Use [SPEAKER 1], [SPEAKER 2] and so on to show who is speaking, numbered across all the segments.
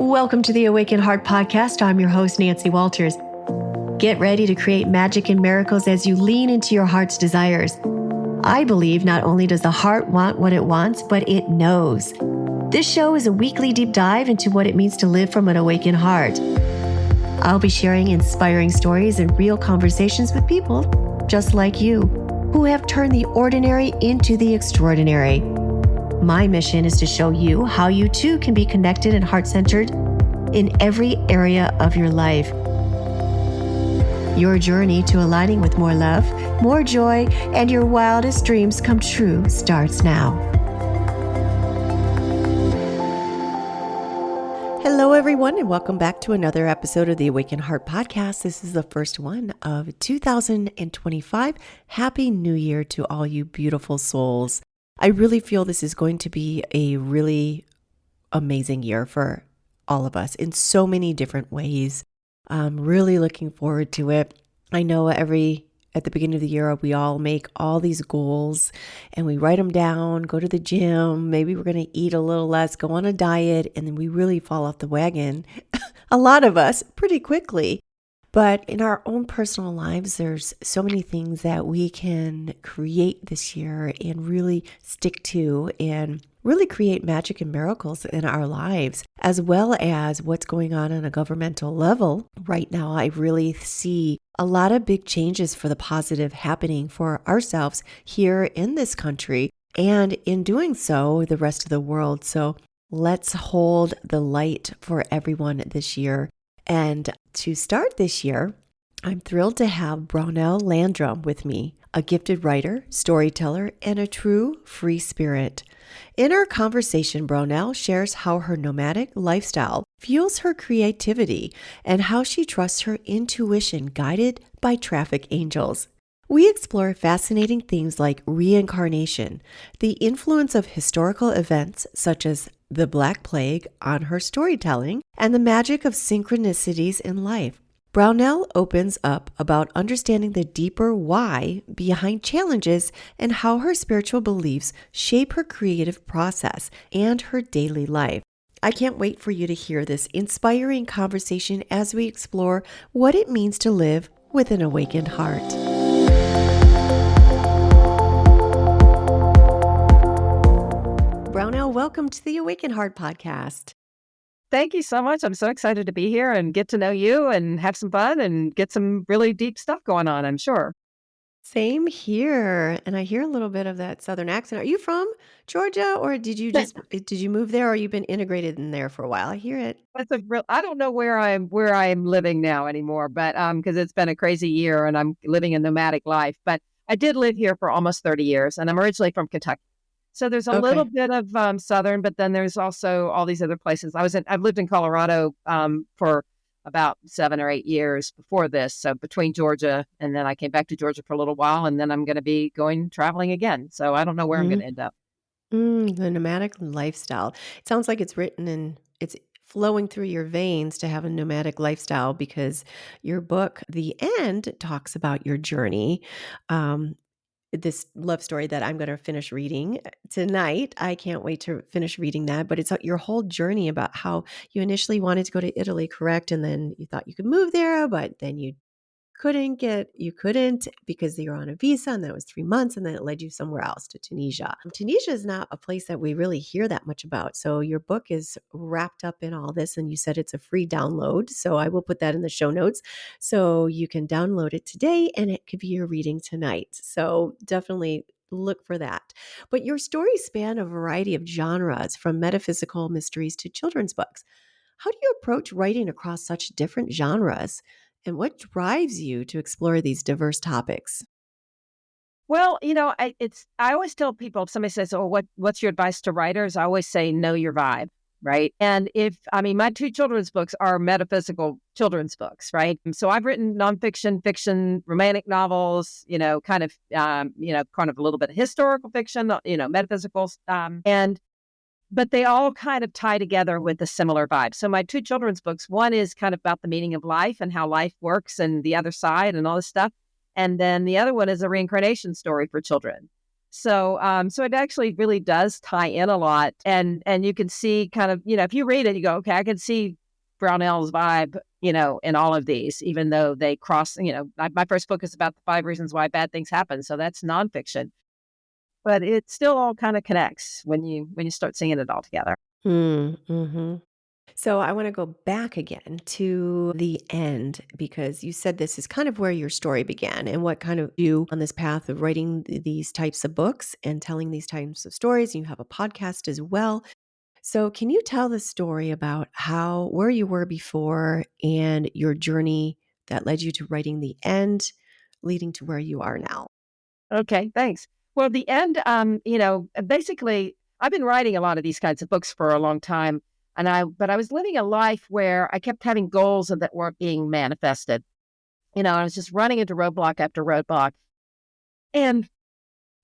[SPEAKER 1] Welcome to the Awaken Heart Podcast. I'm your host, Nancy Walters. Get ready to create magic and miracles as you lean into your heart's desires. I believe not only does the heart want what it wants, but it knows. This show is a weekly deep dive into what it means to live from an awakened heart. I'll be sharing inspiring stories and real conversations with people just like you, who have turned the ordinary into the extraordinary. My mission is to show you how you too can be connected and heart-centered in every area of your life. Your journey to aligning with more love, more joy, and your wildest dreams come true starts now. Hello, everyone, and welcome back to another episode of the Awaken Heart Podcast. This is the first one of 2025. Happy New Year to all you beautiful souls. I really feel this is going to be a really amazing year for all of us in so many different ways. I'm really looking forward to it. I know at the beginning of the year, we all make all these goals and we write them down, go to the gym, maybe we're going to eat a little less, go on a diet, and then we really fall off the wagon, a lot of us, pretty quickly. But in our own personal lives, there's so many things that we can create this year and really stick to and really create magic and miracles in our lives, as well as what's going on a governmental level. Right now, I really see a lot of big changes for the positive happening for ourselves here in this country, and in doing so, the rest of the world. So let's hold the light for everyone this year. And to start this year, I'm thrilled to have Brownell Landrum with me, a gifted writer, storyteller, and a true free spirit. In our conversation, Brownell shares how her nomadic lifestyle fuels her creativity and how she trusts her intuition guided by traffic angels. We explore fascinating things like reincarnation, the influence of historical events such as the Black Plague on her storytelling, and the magic of synchronicities in life. Brownell opens up about understanding the deeper why behind challenges and how her spiritual beliefs shape her creative process and her daily life. I can't wait for you to hear this inspiring conversation as we explore what it means to live with an awakened heart. Brownell, welcome to the Awaken Heart Podcast.
[SPEAKER 2] Thank you so much. I'm so excited to be here and get to know you and have some fun and get some really deep stuff going on, I'm sure.
[SPEAKER 1] Same here. And I hear a little bit of that Southern accent. Are you from Georgia, or did you move there, or you've been integrated in there for a while? I hear it.
[SPEAKER 2] I don't know where I'm living now anymore, but because it's been a crazy year and I'm living a nomadic life. But I did live here for almost 30 years, and I'm originally from Kentucky. So there's a little bit of Southern, but then there's also all these other places. I've lived in Colorado for about 7 or 8 years before this. So between Georgia, and then I came back to Georgia for a little while, and then I'm going to be traveling again. So I don't know where I'm going to end up.
[SPEAKER 1] The nomadic lifestyle. It sounds like it's written and it's flowing through your veins to have a nomadic lifestyle, because your book, The End, talks about your journey. This love story that I'm going to finish reading tonight. I can't wait to finish reading that. But it's your whole journey about how you initially wanted to go to Italy, correct? And then you thought you could move there, but then you couldn't because you're on a visa, and that was 3 months, and then it led you somewhere else to Tunisia. Tunisia is not a place that we really hear that much about. So your book is wrapped up in all this, and you said it's a free download. So I will put that in the show notes so you can download it today, and it could be your reading tonight. So definitely look for that. But your stories span a variety of genres, from metaphysical mysteries to children's books. How do you approach writing across such different genres? And what drives you to explore these diverse topics?
[SPEAKER 2] Well, I always tell people, if somebody says, "Oh, what's your advice to writers?" I always say, know your vibe, right? And my 2 children's books are metaphysical children's books, right? So I've written nonfiction, fiction, romantic novels, kind of a little bit of historical fiction, metaphysical, but they all kind of tie together with a similar vibe. So my 2 children's books, one is kind of about the meaning of life and how life works and the other side and all this stuff. And then the other one is a reincarnation story for children. So it actually really does tie in a lot. And you can see kind of, if you read it, you go, okay, I can see Brownell's vibe, in all of these, even though they cross, my first book is about the 5 reasons why bad things happen. So that's nonfiction, but it still all kind of connects when you start seeing it all together.
[SPEAKER 1] Mm-hmm. So I want to go back again to the end because you said this is kind of where your story began and what kind of you on this path of writing these types of books and telling these types of stories. You have a podcast as well. So can you tell the story about where you were before and your journey that led you to writing the end, leading to where you are now?
[SPEAKER 2] Okay, thanks. Well, the end, basically, I've been writing a lot of these kinds of books for a long time, but I was living a life where I kept having goals that weren't being manifested. I was just running into roadblock after roadblock, and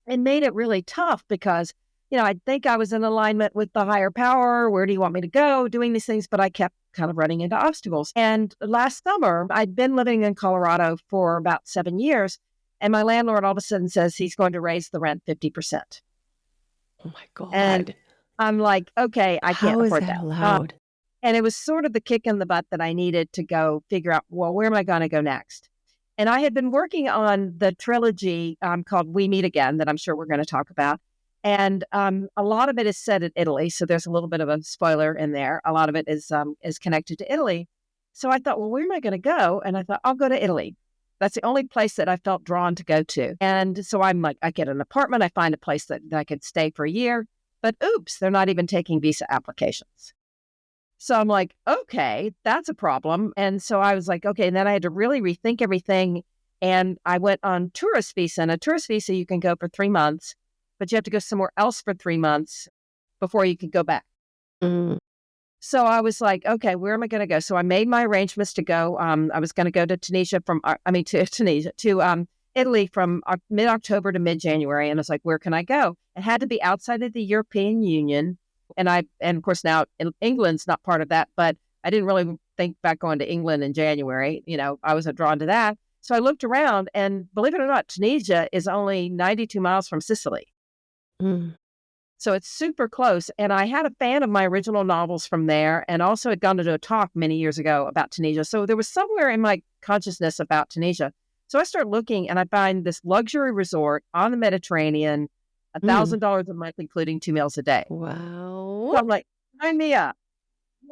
[SPEAKER 2] it made it really tough because, I think I was in alignment with the higher power. Where do you want me to go? Doing these things, but I kept kind of running into obstacles. And last summer, I'd been living in Colorado for about 7 years. And my landlord all of a sudden says he's going to raise the rent 50%.
[SPEAKER 1] Oh my God.
[SPEAKER 2] And I'm like, okay, I can't afford that.
[SPEAKER 1] How is that allowed?
[SPEAKER 2] And it was sort of the kick in the butt that I needed to go figure out, well, where am I going to go next? And I had been working on the trilogy called We Meet Again that I'm sure we're going to talk about. And a lot of it is set in Italy. So there's a little bit of a spoiler in there. A lot of it is connected to Italy. So I thought, well, where am I going to go? And I thought, I'll go to Italy. That's the only place that I felt drawn to go to. And so I'm like, I get an apartment. I find a place that I could stay for a year. But oops, they're not even taking visa applications. So I'm like, okay, that's a problem. And so I was like, okay. And then I had to really rethink everything. And I went on tourist visa. And a tourist visa, you can go for 3 months, but you have to go somewhere else for 3 months before you can go back.
[SPEAKER 1] Mm.
[SPEAKER 2] So I was like, okay, where am I going to go? So I made my arrangements to go. I was going to go to Italy from mid-October to mid-January. And I was like, where can I go? It had to be outside of the European Union. And of course now England's not part of that, but I didn't really think about going to England in January. I wasn't drawn to that. So I looked around and believe it or not, Tunisia is only 92 miles from Sicily.
[SPEAKER 1] Mm.
[SPEAKER 2] So it's super close. And I had a fan of my original novels from there and also had gone to a talk many years ago about Tunisia. So there was somewhere in my consciousness about Tunisia. So I start looking and I find this luxury resort on the Mediterranean, $1,000 a month, including 2 meals a day.
[SPEAKER 1] Wow.
[SPEAKER 2] So I'm like, sign me up.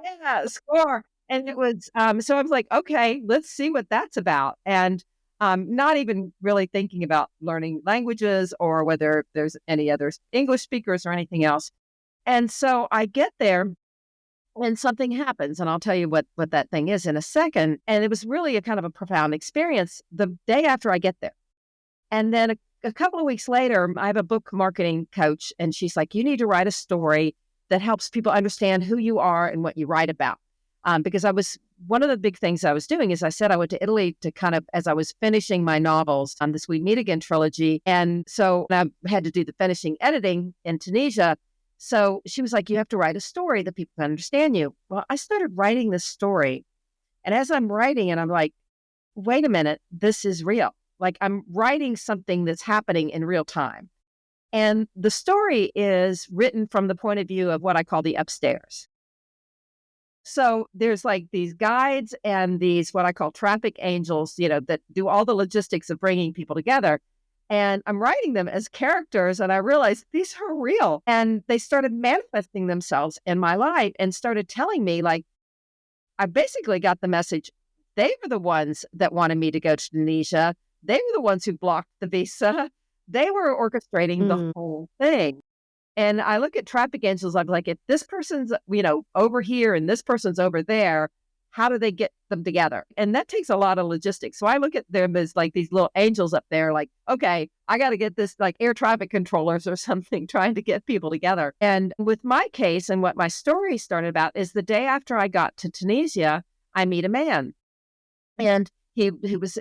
[SPEAKER 2] Yeah, score. And it was, so I was like, okay, let's see what that's about. And not even really thinking about learning languages or whether there's any other English speakers or anything else. And so I get there and something happens, and I'll tell you what that thing is in a second. And it was really a kind of a profound experience the day after I get there. And then a couple of weeks later, I have a book marketing coach, and she's like, you need to write a story that helps people understand who you are and what you write about. Because one of the big things I was doing is I said I went to Italy to kind of, as I was finishing my novels on this We Meet Again trilogy. And so I had to do the finishing editing in Tunisia. So she was like, you have to write a story that people can understand you. Well, I started writing this story. And as I'm writing it, I'm like, wait a minute, this is real. Like I'm writing something that's happening in real time. And the story is written from the point of view of what I call the upstairs. So there's like these guides and these, what I call traffic angels, that do all the logistics of bringing people together. And I'm writing them as characters. And I realized these are real. And they started manifesting themselves in my life and started telling me, like, I basically got the message. They were the ones that wanted me to go to Tunisia. They were the ones who blocked the visa. They were orchestrating the whole thing. And I look at traffic angels, I'm like, if this person's, over here and this person's over there, how do they get them together? And that takes a lot of logistics. So I look at them as like these little angels up there, like, okay, I got to get this like air traffic controllers or something trying to get people together. And with my case and what my story started about is the day after I got to Tunisia, I meet a man. And he was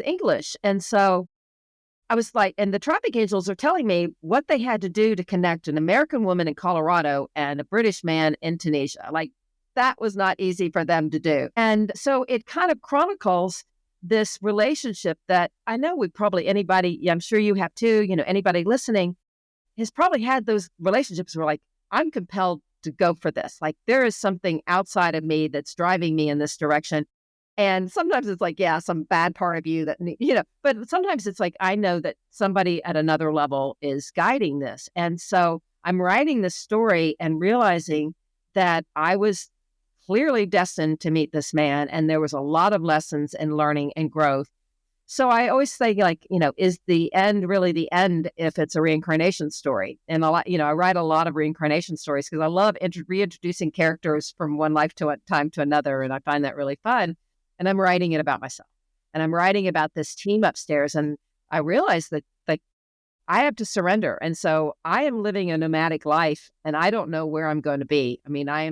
[SPEAKER 2] English. And so I was like, and the traffic angels are telling me what they had to do to connect an American woman in Colorado and a British man in Tunisia. Like that was not easy for them to do. And so it kind of chronicles this relationship that I know I'm sure you have too, anybody listening, has probably had those relationships where like, I'm compelled to go for this. Like there is something outside of me that's driving me in this direction. And sometimes it's like, yeah, some bad part of you that, but sometimes it's like, I know that somebody at another level is guiding this. And so I'm writing this story and realizing that I was clearly destined to meet this man. And there was a lot of lessons and learning and growth. So I always think like, is the end really the end if it's a reincarnation story? And I write a lot of reincarnation stories because I love reintroducing characters from one lifetime to another. And I find that really fun. And I'm writing it about myself. And I'm writing about this team upstairs. And I realized that like I have to surrender. And so I am living a nomadic life and I don't know where I'm going to be. I mean, I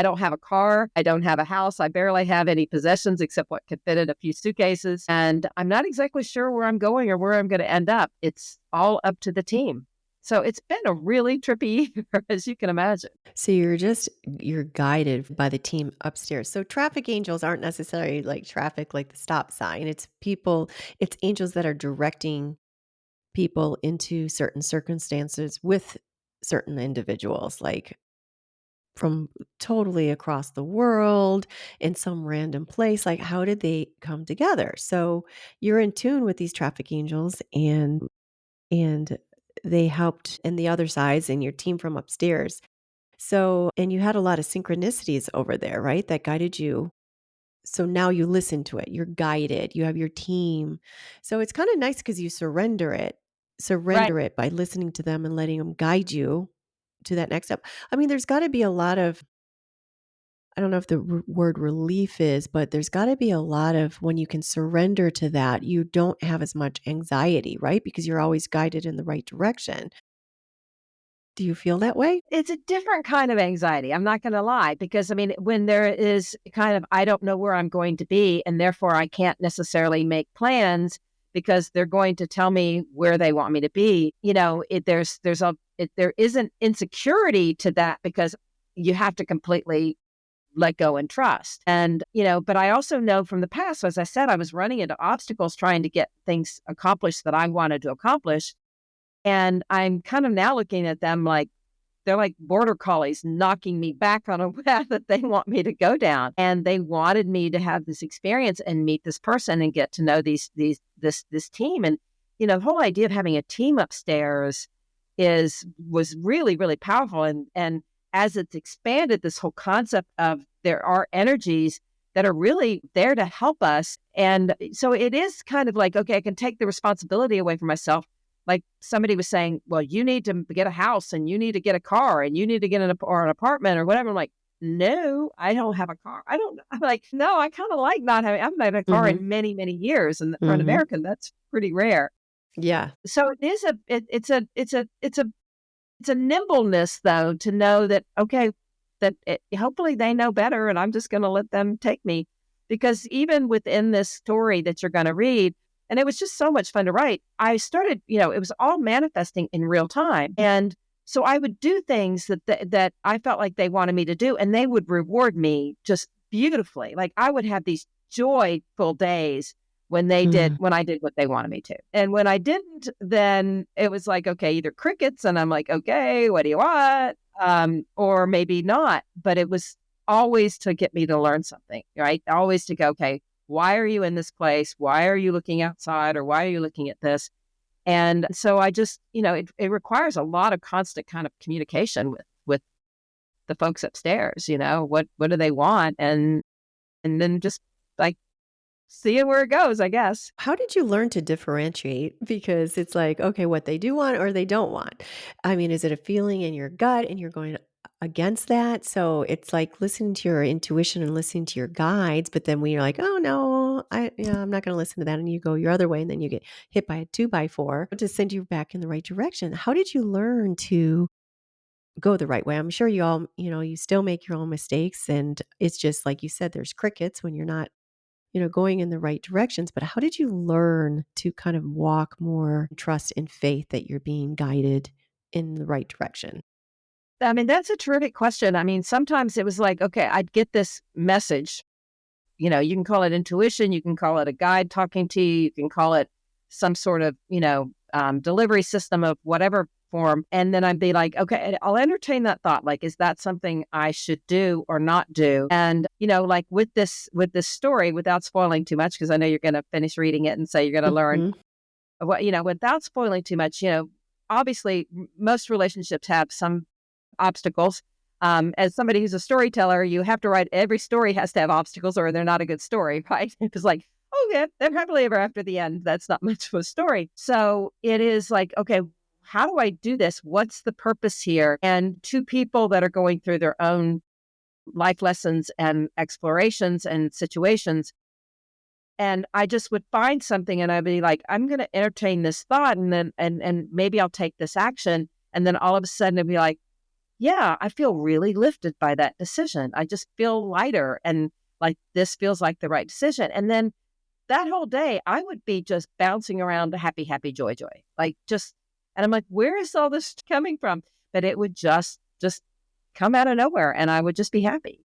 [SPEAKER 2] don't have a car. I don't have a house. I barely have any possessions except what could fit in a few suitcases. And I'm not exactly sure where I'm going or where I'm going to end up. It's all up to the team. So it's been a really trippy year, as you can imagine.
[SPEAKER 1] So you're guided by the team upstairs. So traffic angels aren't necessarily like traffic, like the stop sign. It's people, it's angels that are directing people into certain circumstances with certain individuals, like from totally across the world in some random place. Like, how did they come together? So you're in tune with these traffic angels and they helped in the other sides and your team from upstairs. So, and you had a lot of synchronicities over there, right? That guided you. So now you listen to it. You're guided. You have your team. So it's kind of nice because you surrender it.
[SPEAKER 2] Right.
[SPEAKER 1] Surrender it by listening to them and letting them guide you to that next step. I mean, there's got to be a lot of, I don't know if the word relief is, but there's got to be a lot of when you can surrender to that, you don't have as much anxiety, right? Because you're always guided in the right direction. Do you feel that way?
[SPEAKER 2] It's a different kind of anxiety. I'm not going to lie, because I mean, when there is kind of, I don't know where I'm going to be, and therefore I can't necessarily make plans because they're going to tell me where they want me to be. There is an insecurity to that because you have to completely let go and trust. And, but I also know from the past, so as I said, I was running into obstacles trying to get things accomplished that I wanted to accomplish. And I'm kind of now looking at them like they're like border collies knocking me back on a path that they want me to go down. And they wanted me to have this experience and meet this person and get to know this team. And, the whole idea of having a team upstairs was really, really powerful. And as it's expanded, this whole concept of there are energies that are really there to help us. And so it is kind of like, okay, I can take the responsibility away from myself. Like somebody was saying, well, you need to get a house and you need to get a car and you need to get an apartment or whatever. I'm like, no, I don't have a car. I'm like, no, I kind of like not having, I haven't had a car in many, many years. And for an American, that's pretty rare.
[SPEAKER 1] Yeah.
[SPEAKER 2] So it is it's a nimbleness though, to know that, okay, hopefully they know better and I'm just going to let them take me, because even within this story that you're going to read, and it was just so much fun to write. I started, it was all manifesting in real time. And so I would do things that I felt like they wanted me to do, and they would reward me just beautifully. Like I would have these joyful days when I did what they wanted me to. And when I didn't, then it was like, okay, either crickets. And I'm like, okay, what do you want? Or maybe not. But it was always to get me to learn something, right? Always to go, okay, why are you in this place? Why are you looking outside? Or why are you looking at this? And so I just, it requires a lot of constant kind of communication with the folks upstairs. What do they want? And then just like seeing where it goes, I guess.
[SPEAKER 1] How did you learn to differentiate? Because it's like, okay, what they do want or they don't want. I mean, is it a feeling in your gut and you're going against that? So it's like listening to your intuition and listening to your guides, but then when you're like, oh no, I'm not going to listen to that, and you go your other way, and then you get hit by a 2x4 to send you back in the right direction. How did you learn to go the right way? I'm sure you all, you still make your own mistakes, and it's just like you said, there's crickets when you're not going in the right directions. But how did you learn to kind of walk more trust and faith that you're being guided in the right direction?
[SPEAKER 2] I mean, that's a terrific question. I mean, sometimes it was like, okay, I'd get this message, you can call it intuition, you can call it a guide talking to you, you can call it some sort of, delivery system of whatever form. And then I'd be like, okay, and I'll entertain that thought. Like, is that something I should do or not do? And, like with this story, without spoiling too much, because I know you're going to finish reading it and so you're going to learn what, without spoiling too much, obviously most relationships have some obstacles. As somebody who's a storyteller, you have to write, every story has to have obstacles or they're not a good story, right? Because like, oh yeah, they're happily ever after the end. That's not much of a story. So it is like, okay, how do I do this? What's the purpose here? And two people that are going through their own life lessons and explorations and situations. And I just would find something and I'd be like, I'm going to entertain this thought and then, and maybe I'll take this action. And then all of a sudden it'd be like, yeah, I feel really lifted by that decision. I just feel lighter and like this feels like the right decision. And then that whole day I would be just bouncing around to happy, happy, joy, joy. Like just, and I'm like, where is all this coming from? But it would just come out of nowhere and I would just be happy.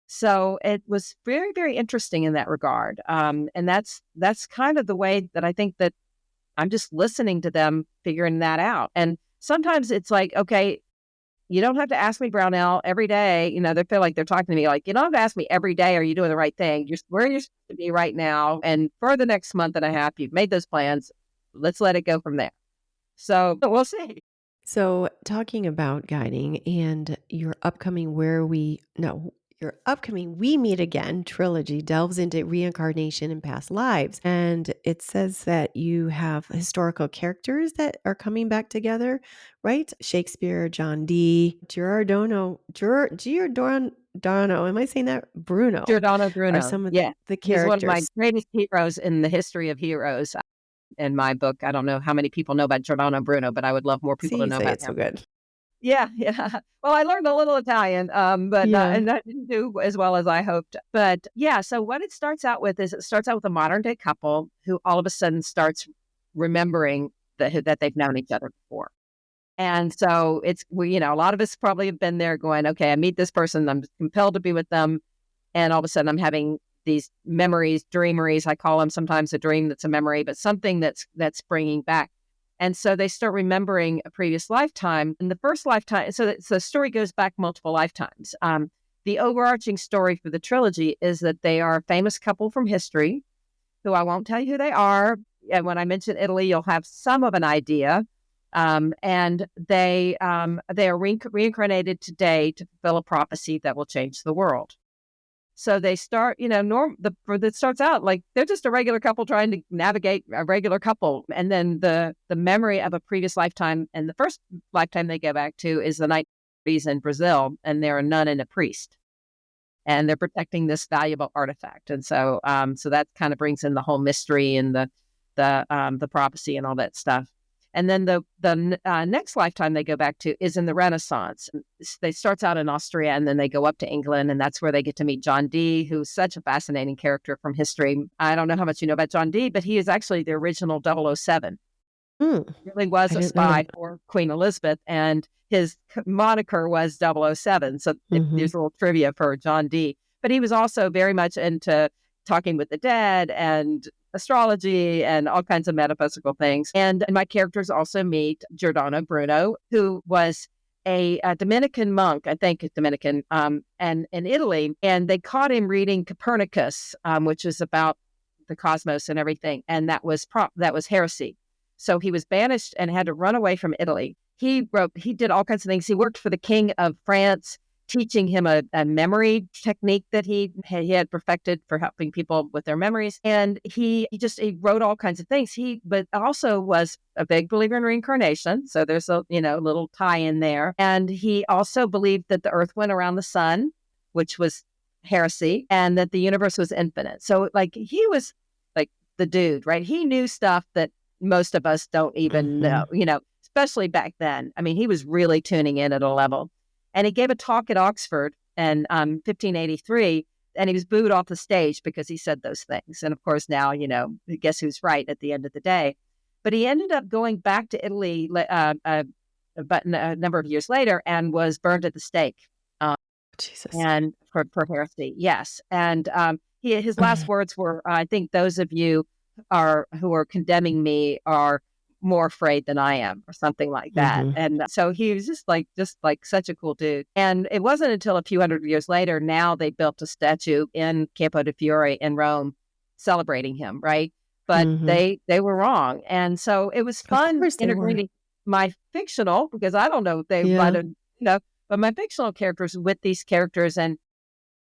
[SPEAKER 2] So it was very, very interesting in that regard. And that's kind of the way that I think that I'm just listening to them, figuring that out. And sometimes it's like, okay, you don't have to ask me, Brownell, every day. They feel like they're talking to me like, you don't have to ask me every day, are you doing the right thing? You're where you're supposed to be right now. And for the next month and a half, you've made those plans. Let's let it go from there. So we'll see.
[SPEAKER 1] So, talking about guiding and your upcoming We Meet Again trilogy delves into reincarnation and past lives. And it says that you have historical characters that are coming back together, right? Shakespeare, John Dee, Giordano, am I saying that? Bruno.
[SPEAKER 2] Giordano
[SPEAKER 1] Are
[SPEAKER 2] Bruno.
[SPEAKER 1] some of
[SPEAKER 2] Yeah.
[SPEAKER 1] the
[SPEAKER 2] He's one of my
[SPEAKER 1] characters.
[SPEAKER 2] greatest heroes in the history of heroes. In my book, I don't know how many people know about Giordano Bruno, but I would love more people
[SPEAKER 1] See,
[SPEAKER 2] to
[SPEAKER 1] you
[SPEAKER 2] know
[SPEAKER 1] say
[SPEAKER 2] about
[SPEAKER 1] it's
[SPEAKER 2] him.
[SPEAKER 1] so good.
[SPEAKER 2] Yeah. Well, I learned a little Italian, but
[SPEAKER 1] Yeah.
[SPEAKER 2] and I didn't do as well as I hoped. But yeah, so what it starts out with is a modern day couple who all of a sudden starts remembering that they've known each other before. And so a lot of us probably have been there going, okay, I meet this person, I'm compelled to be with them. And all of a sudden I'm having these memories, dreameries, I call them, sometimes a dream that's a memory, but something that's bringing back. And so they start remembering a previous lifetime. And the first lifetime, so the story goes back multiple lifetimes. The overarching story for the trilogy is that they are a famous couple from history, who I won't tell you who they are. And when I mention Italy, you'll have some of an idea. And they are reincarnated today to fulfill a prophecy that will change the world. So they start, that starts out like they're just a regular couple trying to navigate a regular couple. And then the memory of a previous lifetime, and the first lifetime they go back to is the 1930s in Brazil, and they're a nun and a priest. And they're protecting this valuable artifact. And so so that kind of brings in the whole mystery and the prophecy and all that stuff. And then the next lifetime they go back to is in the Renaissance. They starts out in Austria and then they go up to England, and that's where they get to meet John Dee, who's such a fascinating character from history. I don't know how much you know about John Dee, but he is actually the original 007. He really was a spy for Queen Elizabeth, and his moniker was 007. So there's a little trivia for John Dee. But he was also very much into talking with the dead and astrology and all kinds of metaphysical things. And my characters also meet Giordano Bruno, who was a Dominican monk, I think Dominican, and in Italy. And they caught him reading Copernicus, which is about the cosmos and everything. And that was heresy. So he was banished and had to run away from Italy. He did all kinds of things. He worked for the King of France, teaching him a memory technique that he had perfected for helping people with their memories. And he wrote all kinds of things. But also was a big believer in reincarnation. So there's a, little tie in there. And he also believed that the earth went around the sun, which was heresy, and that the universe was infinite. So like he was like the dude, right? He knew stuff that most of us don't even know, especially back then. I mean, he was really tuning in at a level. And he gave a talk at Oxford in 1583, and he was booed off the stage because he said those things. And of course, now, guess who's right at the end of the day. But he ended up going back to Italy but a number of years later and was burned at the stake.
[SPEAKER 1] Jesus.
[SPEAKER 2] And for heresy, yes. And his last words were, I think those of you who are condemning me are more afraid than I am, or something like that.
[SPEAKER 1] Mm-hmm.
[SPEAKER 2] And so he was just like such a cool dude. And it wasn't until a few hundred years later, now they built a statue in Campo de Fiore in Rome celebrating him, right? But
[SPEAKER 1] Mm-hmm.
[SPEAKER 2] they were wrong. And so it was
[SPEAKER 1] Of
[SPEAKER 2] fun
[SPEAKER 1] course they were.
[SPEAKER 2] integrating my fictional, because I don't know if they might
[SPEAKER 1] Yeah.
[SPEAKER 2] have, but my fictional characters with these characters. And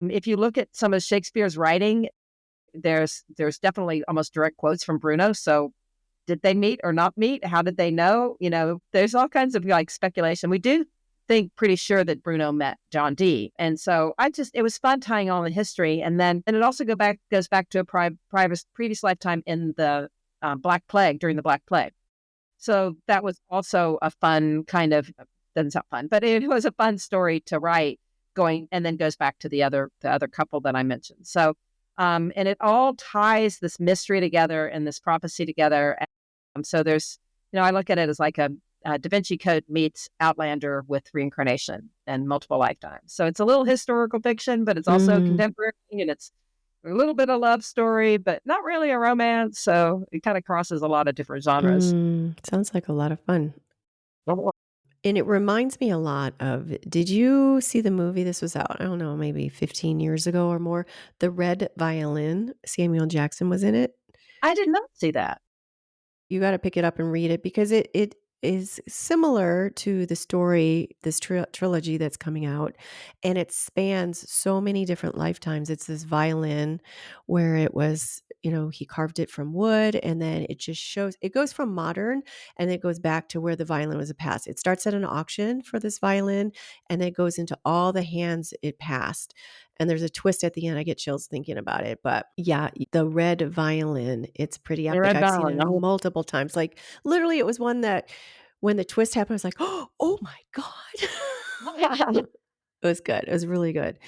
[SPEAKER 2] if you look at some of Shakespeare's writing, there's definitely almost direct quotes from Bruno. So did they meet or not meet? How did they know? There's all kinds of like speculation. We do think pretty sure that Bruno met John Dee. And so it was fun tying all the history. And it also goes back to a previous lifetime in the Black Plague, during the Black Plague. So that was also a fun kind of, that's not fun, but it was a fun story to write, going, and then goes back to the other couple that I mentioned. So, and it all ties this mystery together and this prophecy together. So there's, I look at it as like a Da Vinci Code meets Outlander with reincarnation and multiple lifetimes. So it's a little historical fiction, but it's also contemporary, and it's a little bit of love story, but not really a romance. So it kind of crosses a lot of different genres.
[SPEAKER 1] Sounds like a lot of fun. And it reminds me a lot of, did you see the movie? This was out, I don't know, maybe 15 years ago or more. The Red Violin. Samuel Jackson was in it.
[SPEAKER 2] I did not see that.
[SPEAKER 1] You got to pick it up and read it, because it is similar to the story, this trilogy that's coming out, and it spans so many different lifetimes. It's this violin where it was, he carved it from wood, and then it just shows, it goes from modern and it goes back to where the violin was past. It starts at an auction for this violin, and it goes into all the hands it passed. And there's a twist at the end. I get chills thinking about it. But yeah, the Red Violin, it's pretty
[SPEAKER 2] The
[SPEAKER 1] epic.
[SPEAKER 2] Red
[SPEAKER 1] I've seen it
[SPEAKER 2] Violin.
[SPEAKER 1] multiple times. Like literally, it was one that when the twist happened, I was like, oh my God. It was good. It was really good.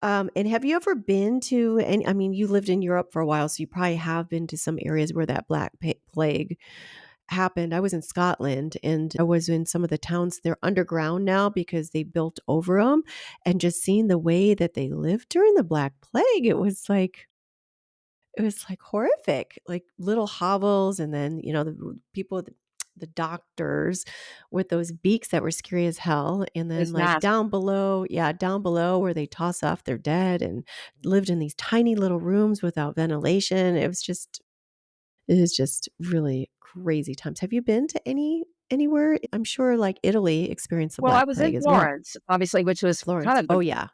[SPEAKER 1] And have you ever been to, and I mean, you lived in Europe for a while, so you probably have been to some areas where that Black Plague happened. I was in Scotland, and I was in some of the towns. They're underground now because they built over them, and just seeing the way that they lived during the Black Plague, it was like horrific, like little hovels. And then, the people, the doctors with those beaks that were scary as hell. And then
[SPEAKER 2] It's
[SPEAKER 1] like
[SPEAKER 2] nasty.
[SPEAKER 1] down below where they toss off their dead, and lived in these tiny little rooms without ventilation. It is just really crazy times. Have you been to anywhere? I'm sure like Italy experienced the
[SPEAKER 2] Well, I
[SPEAKER 1] Black
[SPEAKER 2] was in
[SPEAKER 1] Plague as well.
[SPEAKER 2] Florence, obviously, which was kind
[SPEAKER 1] Florence.
[SPEAKER 2] of
[SPEAKER 1] Oh yeah.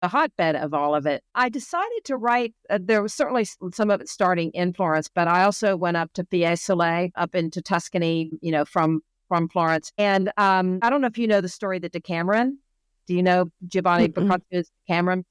[SPEAKER 2] the hotbed of all of it. I decided to write, there was certainly some of it starting in Florence, but I also went up to Fiesole, up into Tuscany, from Florence. And I don't know if you know the story, the Decameron. Do you know Giovanni
[SPEAKER 1] Mm-mm.
[SPEAKER 2] Boccaccio's Decameron?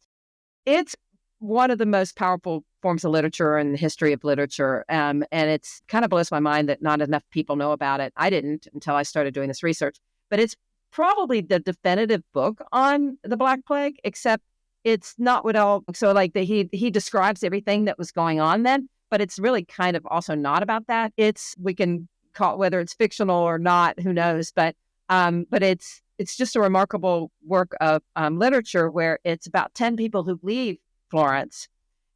[SPEAKER 2] It's one of the most powerful forms of literature in the history of literature. And it's kind of blows my mind that not enough people know about it. I didn't until I started doing this research. But it's probably the definitive book on the Black Plague, except it's not what all. So like he describes everything that was going on then, but it's really kind of also not about that. We can call it, whether it's fictional or not, who knows, but it's just a remarkable work of literature where it's about 10 people who leave Florence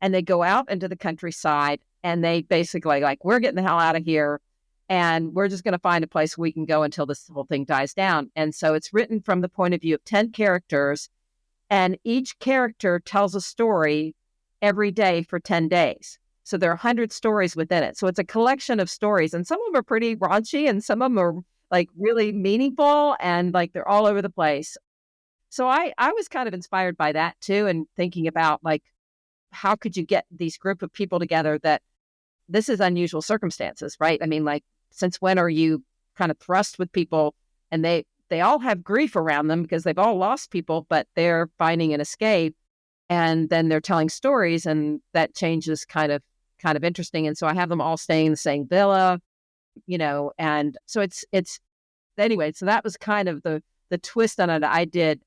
[SPEAKER 2] and they go out into the countryside, and they basically like, we're getting the hell out of here, and we're just going to find a place we can go until this whole thing dies down. And so it's written from the point of view of 10 characters, and each character tells a story every day for 10 days. So there are 100 stories within it. So it's a collection of stories, and some of them are pretty raunchy, and some of them are like really meaningful, and like they're all over the place. So I was kind of inspired by that too, and thinking about like, how could you get these group of people together that this is unusual circumstances, right? I mean, like, since when are you kind of thrust with people, and they all have grief around them because they've all lost people, but they're finding an escape, and then they're telling stories, and that changes kind of interesting. And so I have them all staying in the same villa, and so it's anyway. So that was kind of the twist on it. I did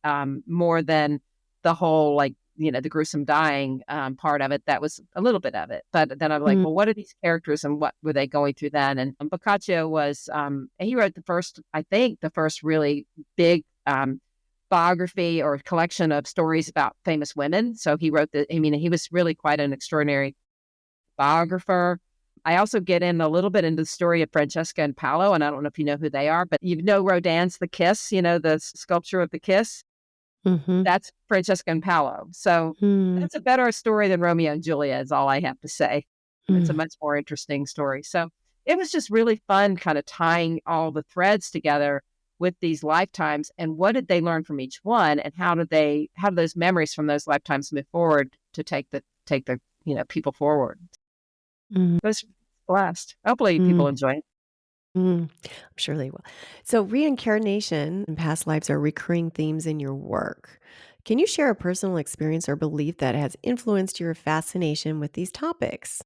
[SPEAKER 2] more than the whole like the gruesome dying part of it. That was a little bit of it, but then I'm like,
[SPEAKER 1] Mm.
[SPEAKER 2] well, what are these characters and what were they going through then? And Boccaccio was he wrote the first really big biography or collection of stories about famous women. So he wrote he was really quite an extraordinary biographer. I also get in a little bit into the story of Francesca and Paolo, and I don't know if you know who they are, but you know Rodin's The Kiss, the sculpture of the kiss.
[SPEAKER 1] Mm-hmm.
[SPEAKER 2] That's Francesca and Paolo. So
[SPEAKER 1] Mm.
[SPEAKER 2] that's a better story than Romeo and Juliet is all I have to say. It's a
[SPEAKER 1] Mm.
[SPEAKER 2] much more interesting story. So it was just really fun kind of tying all the threads together with these lifetimes and what did they learn from each one and how do those memories from those lifetimes move forward to take the people forward.
[SPEAKER 1] Mm.
[SPEAKER 2] It was a blast. Hopefully people
[SPEAKER 1] Mm.
[SPEAKER 2] enjoy it.
[SPEAKER 1] Mm. I'm sure they will. So, reincarnation and past lives are recurring themes in your work. Can you share a personal experience or belief that has influenced your fascination with these topics?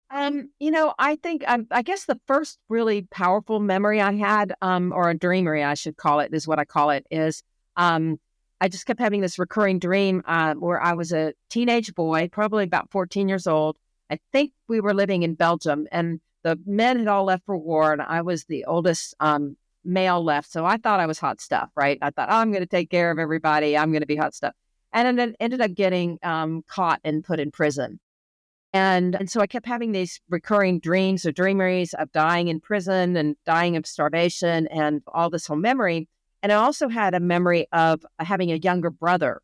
[SPEAKER 2] I think I guess the first really powerful memory I had, or a dreamery, I should call it, is what I call it, is I just kept having this recurring dream where I was a teenage boy, probably about 14 years old. I think we were living in Belgium, and the men had all left for war, and I was the oldest male left. So I thought I was hot stuff, right? I thought, oh, I'm going to take care of everybody. I'm going to be hot stuff. And then ended up getting caught and put in prison. And so I kept having these recurring dreams or dreameries of dying in prison and dying of starvation and all this whole memory. And I also had a memory of having a younger brother.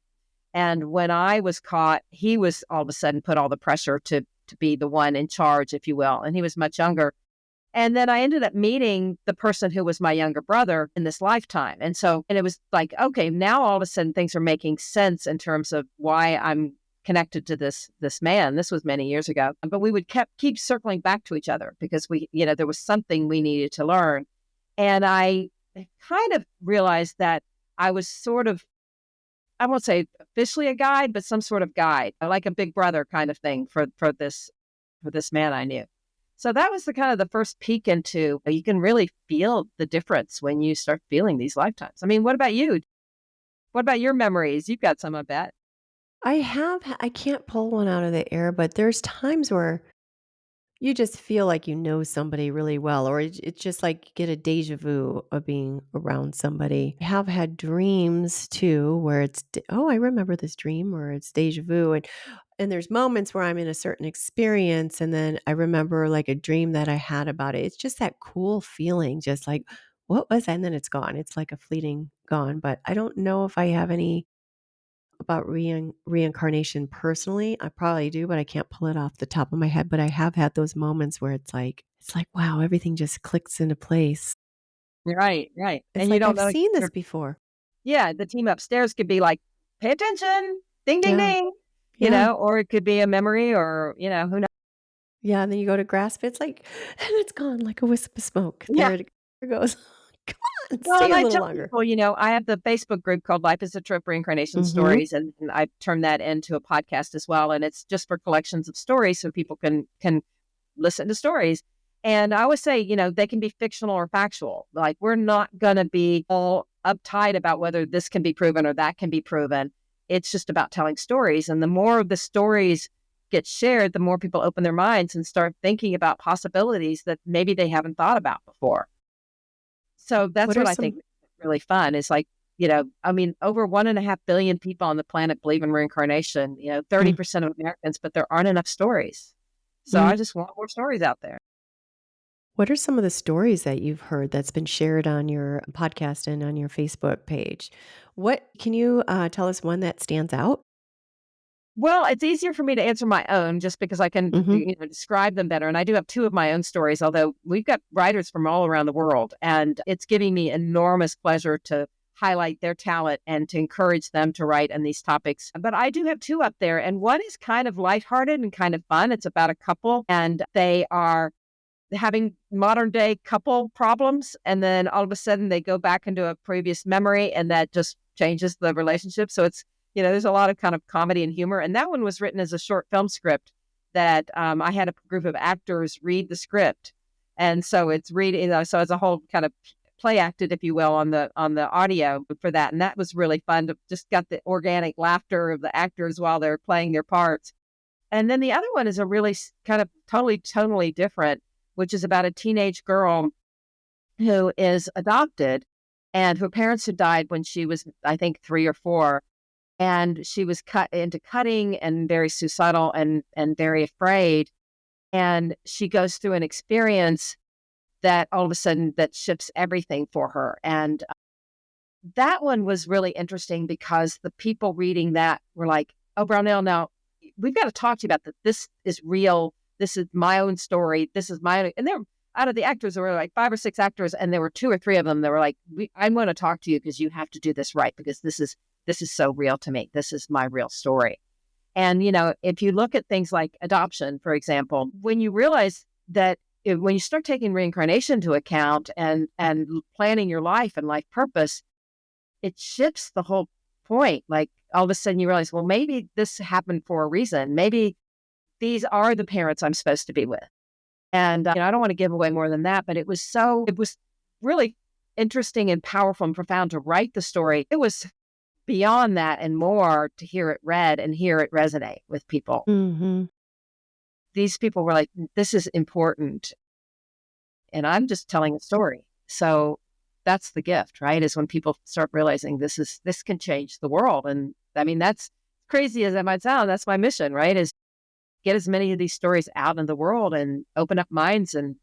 [SPEAKER 2] And when I was caught, he was all of a sudden put all the pressure to be the one in charge, if you will. And he was much younger. And then I ended up meeting the person who was my younger brother in this lifetime. And it was like, okay, now all of a sudden things are making sense in terms of why I'm connected to this man. This was many years ago, but we would keep circling back to each other because there was something we needed to learn. And I kind of realized that I was sort of, I won't say officially a guide, but some sort of guide, like a big brother kind of thing for this man I knew. So that was the kind of the first peek into, you can really feel the difference when you start feeling these lifetimes. I mean, what about you? What about your memories? You've got some, I bet.
[SPEAKER 1] I can't pull one out of the air, but there's times where you just feel like you know somebody really well, or it's just like you get a deja vu of being around somebody. I have had dreams too where oh, I remember this dream, where it's deja vu. And there's moments where I'm in a certain experience and then I remember like a dream that I had about it. It's just that cool feeling, just like, what was that? And then it's gone. It's like a fleeting gone. But I don't know if I have any about reincarnation personally. I probably do, but I can't pull it off the top of my head. But I have had those moments where it's like, wow, everything just clicks into place.
[SPEAKER 2] Right, right.
[SPEAKER 1] It's
[SPEAKER 2] And you
[SPEAKER 1] like
[SPEAKER 2] don't
[SPEAKER 1] I've
[SPEAKER 2] know.
[SPEAKER 1] seen this before.
[SPEAKER 2] Yeah, the team upstairs could be like, pay attention, ding, ding,
[SPEAKER 1] Yeah.
[SPEAKER 2] ding,
[SPEAKER 1] Yeah.
[SPEAKER 2] or it could be a memory or, who knows.
[SPEAKER 1] Yeah. And then you go to grasp it, it's like, and it's gone like a wisp of smoke.
[SPEAKER 2] Yeah.
[SPEAKER 1] There it goes. Come on,
[SPEAKER 2] Well,
[SPEAKER 1] stay
[SPEAKER 2] and
[SPEAKER 1] a
[SPEAKER 2] I
[SPEAKER 1] little
[SPEAKER 2] tell
[SPEAKER 1] longer.
[SPEAKER 2] people, I have the Facebook group called Life is a Trip Reincarnation
[SPEAKER 1] Mm-hmm.
[SPEAKER 2] Stories, and I've turned that into a podcast as well. And it's just for collections of stories so people can listen to stories. And I always say, they can be fictional or factual. Like, we're not going to be all uptight about whether this can be proven or that can be proven. It's just about telling stories. And the more the stories get shared, the more people open their minds and start thinking about possibilities that maybe they haven't thought about before. So that's
[SPEAKER 1] What are
[SPEAKER 2] what I think
[SPEAKER 1] some
[SPEAKER 2] is really fun is like, I mean, over 1.5 billion people on the planet believe in reincarnation, 30% of Americans, but there aren't enough stories. So
[SPEAKER 1] mm,
[SPEAKER 2] I just want more stories out there.
[SPEAKER 1] what are some of the stories that you've heard that's been shared on your podcast and on your Facebook page? What can you tell us one that stands out?
[SPEAKER 2] Well, it's easier for me to answer my own just because I can
[SPEAKER 1] Mm-hmm.
[SPEAKER 2] describe them better. And I do have two of my own stories, although we've got writers from all around the world. And it's giving me enormous pleasure to highlight their talent and to encourage them to write on these topics. But I do have two up there. And one is kind of lighthearted and kind of fun. It's about a couple, and they are having modern day couple problems. And then all of a sudden they go back into a previous memory and that just changes the relationship. So it's, there's a lot of kind of comedy and humor. And that one was written as a short film script that I had a group of actors read the script. And so it's reading, so it's a whole kind of play acted, if you will, on the audio for that. And that was really fun to just got the organic laughter of the actors while they're playing their parts. And then the other one is a really kind of totally different, which is about a teenage girl who is adopted and her parents had died when she was, I think, 3 or 4. And she was cut into cutting and very suicidal and very afraid. And she goes through an experience that all of a sudden that shifts everything for her. And that one was really interesting because the people reading that were like, oh, Brownell, now we've got to talk to you about that. This is real. This is my own story. This is my own. And there, out of the actors, there were like 5 or 6 actors, and there were 2 or 3 of them that were like, I'm going to talk to you because you have to do this right, because this is so real to me. This is my real story. And, if you look at things like adoption, for example, when you realize that when you start taking reincarnation into account and planning your life and life purpose, it shifts the whole point. Like all of a sudden you realize, well, maybe this happened for a reason. Maybe these are the parents I'm supposed to be with. And I don't want to give away more than that, but it was really interesting and powerful and profound to write the story. It was beyond that and more to hear it read and hear it resonate with people.
[SPEAKER 1] Mm-hmm. These
[SPEAKER 2] people were like, this is important. And I'm just telling a story. So that's the gift, right? Is when people start realizing this can change the world. And I mean, that's crazy as that might sound. That's my mission, right? Is get as many of these stories out in the world and open up minds. And,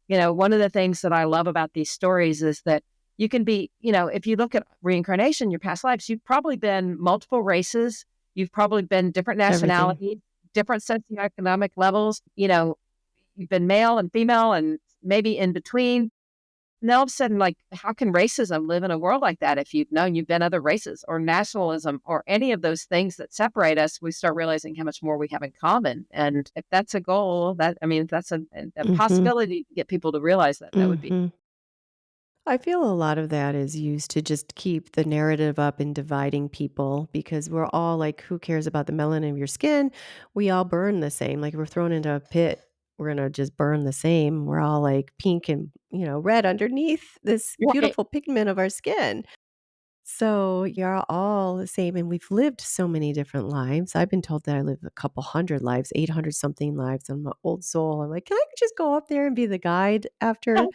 [SPEAKER 2] one of the things that I love about these stories is that you can be, if you look at reincarnation, your past lives, you've probably been multiple races. You've probably been different nationalities, different socioeconomic levels. You've been male and female and maybe in between. And all of a sudden, like, how can racism live in a world like that if you've known you've been other races, or nationalism, or any of those things that separate us? We start realizing how much more we have in common. And if that's a goal, if that's a possibility to get people to realize that, that would be.
[SPEAKER 1] I feel a lot of that is used to just keep the narrative up and dividing people, because we're all like, who cares about the melanin of your skin? We all burn the same. Like, we're thrown into a pit, we're going to just burn the same. We're all like pink and, red underneath this beautiful pigment of our skin. So you're all the same, and we've lived so many different lives. I've been told that I lived a couple hundred lives, 800 something lives. I'm an old soul. I'm like, can I just go up there and be the guide after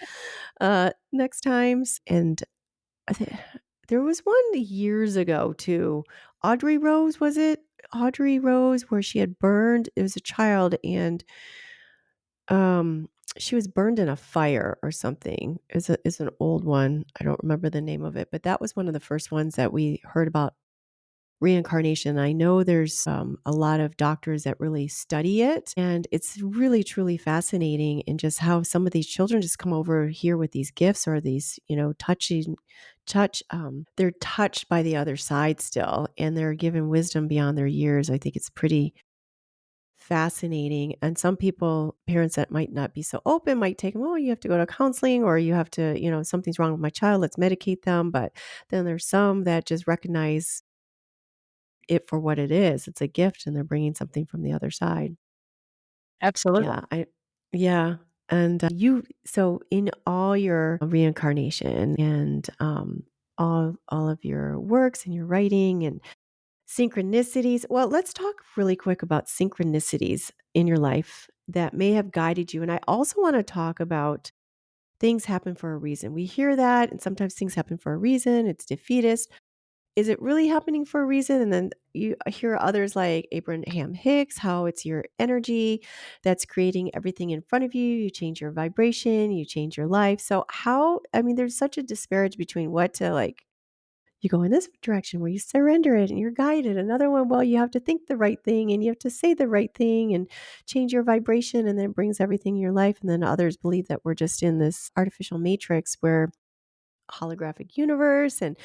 [SPEAKER 1] next times? And I there was one years ago too. Audrey Rose, was it? Audrey Rose, where she had burned. It was a child, and um, she was burned in a fire or something. It's an old one. I don't remember the name of it, but that was one of the first ones that we heard about reincarnation. I know there's a lot of doctors that really study it, and it's really truly fascinating. And just how some of these children just come over here with these gifts, or these, touch. They're touched by the other side still, and they're given wisdom beyond their years. I think it's pretty fascinating. And some people, parents that might not be so open, might take them, oh, you have to go to counseling, or you have to, something's wrong with my child, let's medicate them. But then there's some that just recognize it for what it is. It's a gift, and they're bringing something from the other side.
[SPEAKER 2] Absolutely.
[SPEAKER 1] Yeah. And so in all your reincarnation and all of your works and your writing and synchronicities. Well, let's talk really quick about synchronicities in your life that may have guided you. And I also want to talk about things happen for a reason. We hear that, and sometimes things happen for a reason. It's defeatist. Is it really happening for a reason? And then you hear others like Abraham Hicks, how it's your energy that's creating everything in front of you. You change your vibration, you change your life. So there's such a disparage between what to like. You go in this direction where you surrender it and you're guided. Another one, well, you have to think the right thing and you have to say the right thing and change your vibration, and then it brings everything in your life. And then others believe that we're just in this artificial matrix where holographic universe and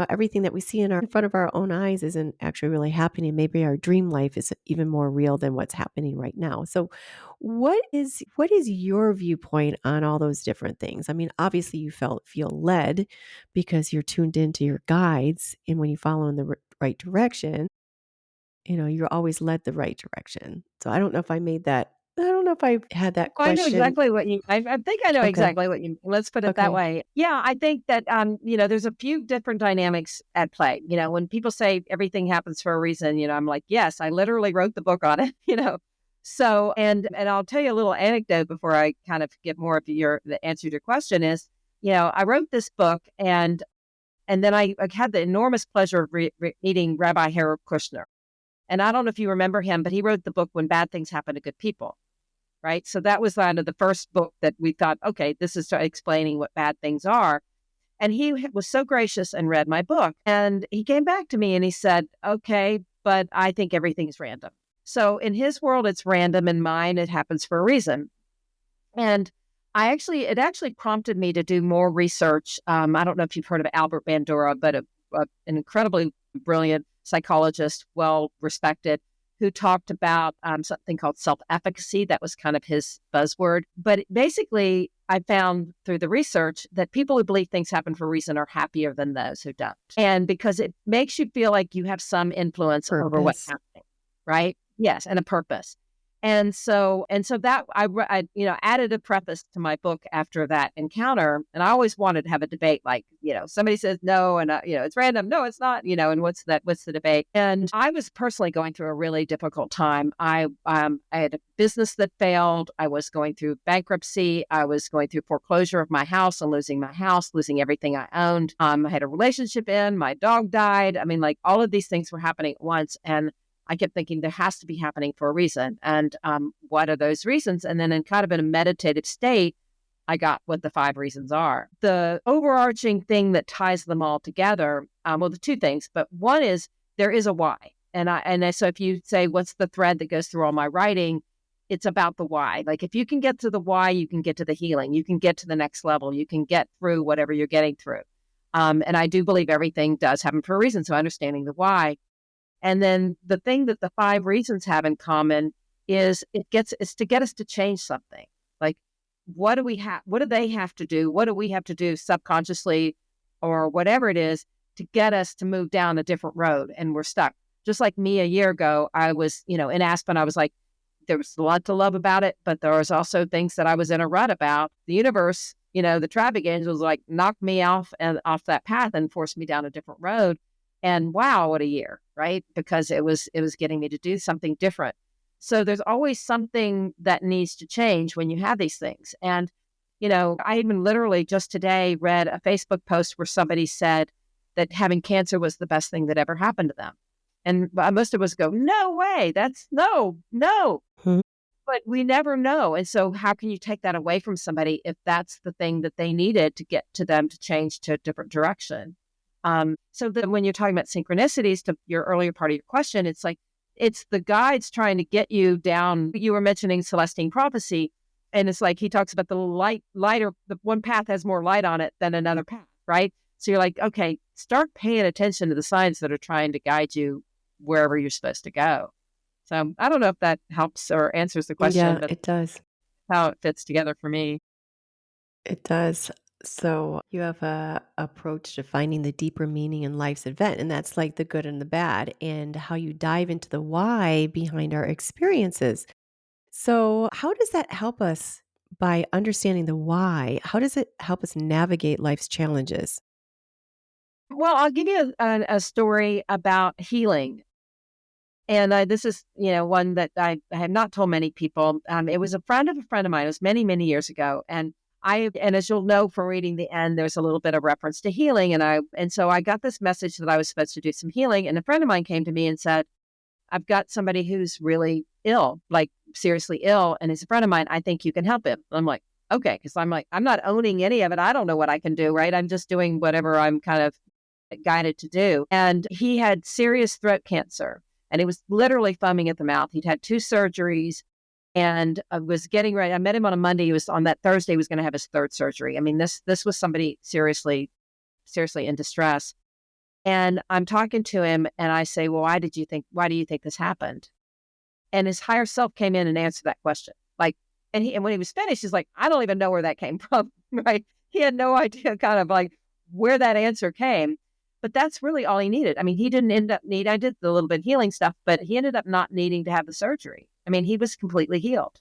[SPEAKER 1] everything that we see in front of our own eyes isn't actually really happening. Maybe our dream life is even more real than what's happening right now. So what is your viewpoint on all those different things? I mean, obviously you feel led because you're tuned into your guides, and when you follow in the right direction, you're always led the right direction. So I don't know if I had that
[SPEAKER 2] I know
[SPEAKER 1] question.
[SPEAKER 2] exactly what I think I know
[SPEAKER 1] Okay.
[SPEAKER 2] exactly what you, let's put it that way. Yeah, I think that, there's a few different dynamics at play. When people say everything happens for a reason, I'm like, yes, I literally wrote the book on it. So, and I'll tell you a little anecdote before I kind of get more of the answer to your question is, I wrote this book, and then I had the enormous pleasure of meeting Rabbi Harold Kushner. And I don't know if you remember him, but he wrote the book When Bad Things Happen to Good People. right? So that was kind of the first book that we thought, okay, this is explaining what bad things are. And he was so gracious and read my book. And he came back to me and he said, okay, but I think everything's random. So in his world, it's random. In mine, it happens for a reason. And it actually prompted me to do more research. I don't know if you've heard of Albert Bandura, but an incredibly brilliant psychologist, well respected, who talked about something called self-efficacy. That was kind of his buzzword. But basically, I found through the research that people who believe things happen for a reason are happier than those who don't. And because it makes you feel like you have some influence over what's happening, right? Yes, and a purpose. And so that I added a preface to my book after that encounter. And I always wanted to have a debate, like, somebody says no, and it's random. No, it's not, and what's the debate? And I was personally going through a really difficult time. I had a business that failed. I was going through bankruptcy. I was going through foreclosure of my house and losing my house, losing everything I owned. I had a relationship end. My dog died. I mean, like, all of these things were happening at once. And I kept thinking there has to be happening for a reason. And what are those reasons? And then in a meditative state, I got what the 5 reasons are. The overarching thing that ties them all together, the 2 things, but one is there is a why. So if you say, what's the thread that goes through all my writing? It's about the why. Like, if you can get to the why, you can get to the healing. You can get to the next level. You can get through whatever you're getting through. And I do believe everything does happen for a reason. So understanding the why. And then the thing that the 5 reasons have in common is to get us to change something. Like, what do they have to do? What do we have to do subconsciously or whatever it is to get us to move down a different road? And we're stuck. Just like me a year ago, I was, in Aspen, I was like, there was a lot to love about it, but there was also things that I was in a rut about. The universe, the traffic angels, like, knocked me off that path and forced me down a different road. And wow, what a year, right? Because it was getting me to do something different. So there's always something that needs to change when you have these things. And, I even literally just today read a Facebook post where somebody said that having cancer was the best thing that ever happened to them. And most of us go, no way, that's no.
[SPEAKER 1] Hmm.
[SPEAKER 2] But we never know. And so how can you take that away from somebody if that's the thing that they needed to get to them to change to a different direction? So that when you're talking about synchronicities, to your earlier part of your question, it's like, it's the guides trying to get you down. You were mentioning Celestine prophecy, and it's like, he talks about the lighter, the one path has more light on it than another path, right? So you're like, okay, start paying attention to the signs that are trying to guide you wherever you're supposed to go. So I don't know if that helps or answers the question, but
[SPEAKER 1] it does.
[SPEAKER 2] how it fits together for me.
[SPEAKER 1] It does. So you have a approach to finding the deeper meaning in life's event, and that's like the good and the bad, and how you dive into the why behind our experiences. So how does that help us by understanding the why? How does it help us navigate life's challenges?
[SPEAKER 2] Well, I'll give you a story about healing. And this is, one that I have not told many people. It was a friend of mine. It was many, many years ago. And as you'll know from reading the end, there's a little bit of reference to healing. And so I got this message that I was supposed to do some healing. And a friend of mine came to me and said, I've got somebody who's really ill, like seriously ill. And he's a friend of mine. I think you can help him. I'm like, okay. Cause I'm like, I'm not owning any of it. I don't know what I can do. Right. I'm just doing whatever I'm kind of guided to do. And he had serious throat cancer. And he was literally foaming at the mouth. He'd had 2 surgeries and was getting ready. I met him on a Monday. He was on that Thursday, he was going to have his 3rd surgery. I mean, this was somebody seriously in distress. And I'm talking to him and I say, well, why do you think this happened? And his higher self came in and answered that question. Like, and when he was finished, he's like, I don't even know where that came from. Right. He had no idea kind of like where that answer came. But that's really all he needed. I mean, he didn't end up I did the little bit healing stuff, but he ended up not needing to have the surgery. I mean, he was completely healed.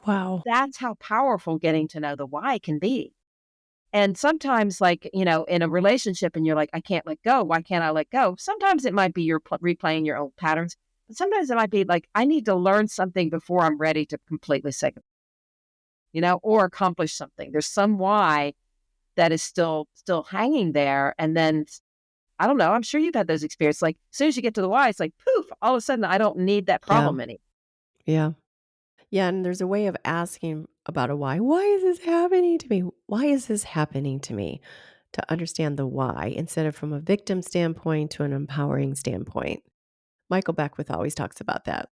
[SPEAKER 1] Wow.
[SPEAKER 2] That's how powerful getting to know the why can be. And sometimes, like, in a relationship and you're like, I can't let go. Why can't I let go? Sometimes it might be you're replaying your old patterns. But sometimes it might be like, I need to learn something before I'm ready to completely say goodbye, or accomplish something. There's some why that is still hanging there. And then I don't know. I'm sure you've had those experiences. Like, as soon as you get to the why, it's like, poof, all of a sudden, I don't need that problem anymore.
[SPEAKER 1] Yeah. Yeah, and there's a way of asking about a why. Why is this happening to me? Why is this happening to me? To understand the why instead of from a victim standpoint to an empowering standpoint. Michael Beckwith always talks about that.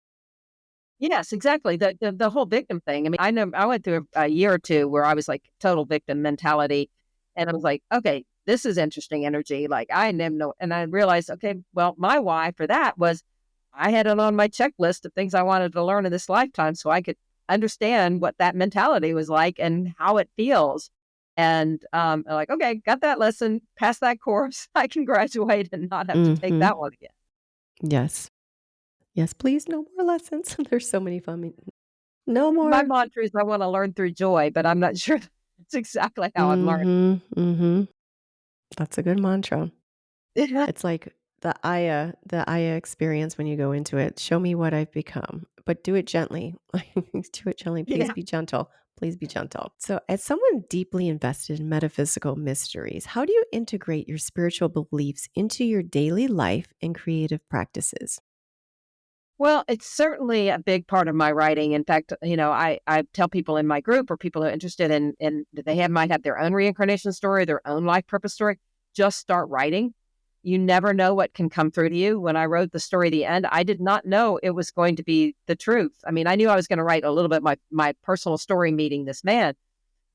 [SPEAKER 2] Yes, exactly. The whole victim thing. I mean, I know I went through a year or two where I was like total victim mentality. And I was like, okay, this is interesting energy. Like I never know. And I realized, okay, well, my why for that was I had it on my checklist of things I wanted to learn in this lifetime so I could understand what that mentality was like and how it feels. And I'm like, okay, got that lesson, pass that course. I can graduate and not have to take
[SPEAKER 1] Mhm.
[SPEAKER 2] that one again.
[SPEAKER 1] Yes. Yes, please, no more lessons. There's so many fun. No
[SPEAKER 2] My
[SPEAKER 1] more.
[SPEAKER 2] mantra is I want to learn through joy, but I'm not sure that's exactly how I'm learning.
[SPEAKER 1] Mhm. Mhm. That's a good mantra.
[SPEAKER 2] Yeah.
[SPEAKER 1] It's like the Aya experience when you go into it. Show me what I've become, but do it gently. Do it gently. Please
[SPEAKER 2] Yeah.
[SPEAKER 1] be gentle. Please be gentle. So, as someone deeply invested in metaphysical mysteries, how do you integrate your spiritual beliefs into your daily life and creative practices?
[SPEAKER 2] Well, it's certainly a big part of my writing. In fact, I tell people in my group or people who are interested in that they might have their own reincarnation story, their own life purpose story, just start writing. You never know what can come through to you. When I wrote the story, The End, I did not know it was going to be the truth. I mean, I knew I was going to write a little bit my personal story meeting this man,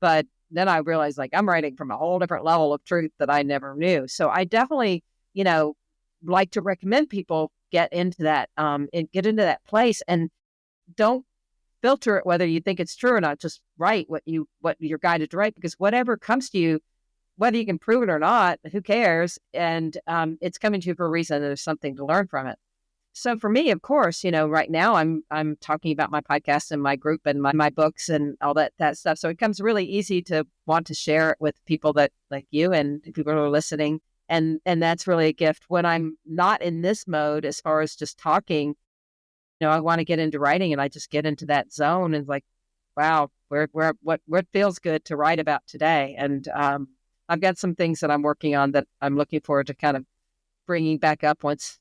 [SPEAKER 2] but then I realized like I'm writing from a whole different level of truth that I never knew. So I definitely, you know, like to recommend people get into that and get into that place and don't filter it whether you think it's true or not. Just write what you're guided to write because whatever comes to you, whether you can prove it or not, who cares? And it's coming to you for a reason. There's something to learn from it. So for me, of course, right now I'm talking about my podcast and my group and my books and all that stuff. So it comes really easy to want to share it with people that like you and people who are listening. And that's really a gift. When I'm not in this mode, as far as just talking, I want to get into writing and I just get into that zone and like, wow, what feels good to write about today. And I've got some things that I'm working on that I'm looking forward to kind of bringing back up once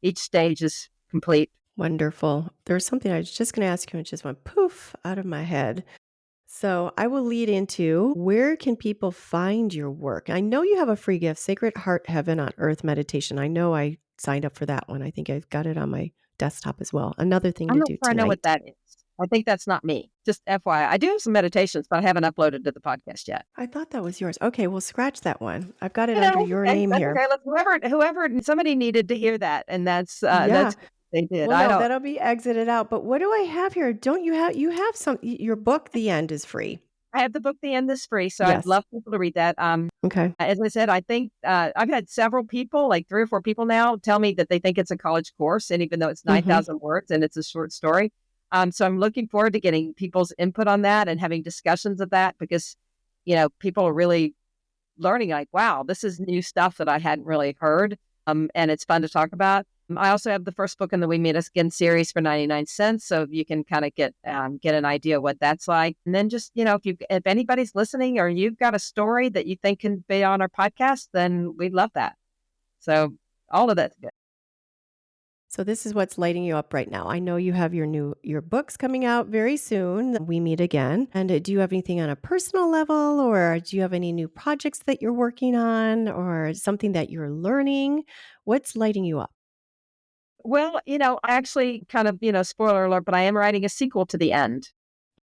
[SPEAKER 2] each stage is complete.
[SPEAKER 1] Wonderful. There's something I was just going to ask you and it just went poof out of my head. So I will lead into where can people find your work? I know you have a free gift, Sacred Heart Heaven on Earth Meditation. I know I signed up for that one. I think I've got it on my desktop as well. Another thing
[SPEAKER 2] I'm
[SPEAKER 1] to
[SPEAKER 2] not
[SPEAKER 1] do
[SPEAKER 2] sure I know what
[SPEAKER 1] tonight.
[SPEAKER 2] that is. I think that's not me. Just FYI. I do have some meditations, but I haven't uploaded to the podcast yet.
[SPEAKER 1] I thought that was yours. Okay, well, scratch that one. I've got it under
[SPEAKER 2] That's
[SPEAKER 1] your
[SPEAKER 2] okay.
[SPEAKER 1] name
[SPEAKER 2] That's
[SPEAKER 1] here.
[SPEAKER 2] okay. Look, whoever, somebody needed to hear that, and
[SPEAKER 1] Yeah.
[SPEAKER 2] that's they did.
[SPEAKER 1] Well,
[SPEAKER 2] I
[SPEAKER 1] no,
[SPEAKER 2] don't.
[SPEAKER 1] that'll be exited out. But what do I have here? Don't you have some, your book, The End is free.
[SPEAKER 2] I have the book, The End is Free, so I'd
[SPEAKER 1] Yes.
[SPEAKER 2] love people to read that.
[SPEAKER 1] Okay.
[SPEAKER 2] As I said, I think I've had several people, like 3 or 4 people now, tell me that they think it's a college course, and even though it's
[SPEAKER 1] Hmm.
[SPEAKER 2] 9,000 words and it's a short story, so I'm looking forward to getting people's input on that and having discussions of that because people are really learning like, wow, this is new stuff that I hadn't really heard. And it's fun to talk about. I also have the first book in the We Meet Us Again series for 99 cents. So you can kind of get an idea of what that's like. And then just, if anybody's listening or you've got a story that you think can be on our podcast, then we'd love that. So all of that's good.
[SPEAKER 1] So this is what's lighting you up right now. I know you have your books coming out very soon. We meet again. And do you have anything on a personal level or do you have any new projects that you're working on or something that you're learning? What's lighting you up?
[SPEAKER 2] Well, I actually kind of, spoiler alert, but I am writing a sequel to The End.